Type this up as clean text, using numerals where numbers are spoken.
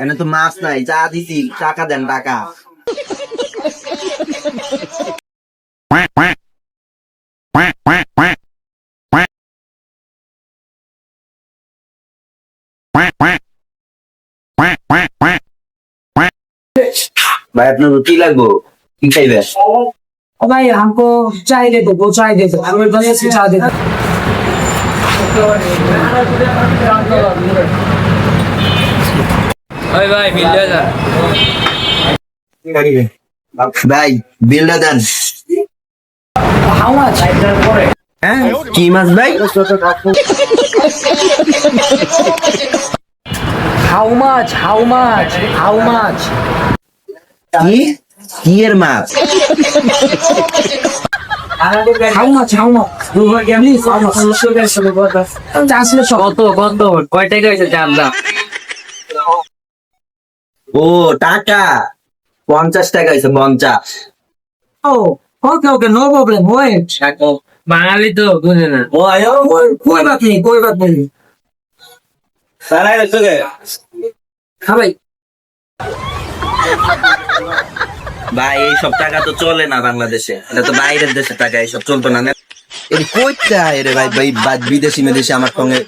এনে তো মাছ নাই, চা দিছি, টাকা দেন টাকা। ভাই আপনার কি লাগবো, কি খাইবে? ओ भाई हमको चाय दे दो, चाय दे दो, हमें बढ़िया से चाय दे दो। ওই ভাই বিল দিয়ে যা। ভাই বিলটা দেন। How much? হ্যাঁ কি মাছ ভাই? How much? How much? How much? কি কি এর মাছ? How much? How much? Please, how much? Translation. কত কত কয় টাকা হয়েছে চার দাম? ও টাকা 50 টাকা হয়েছে, 50। Oh, okay, no problem. Wait. বাঙালি তো বুঝে না। कोई बात नहीं. हाँ भाई. ভাই এইসব টাকা তো চলে না বাংলাদেশে, এটা তো বাইরের দেশের টাকা, এইসব চলতো না। এই কইতে রে ভাই, ভাই বিদেশি মেদেশি আমার সঙ্গে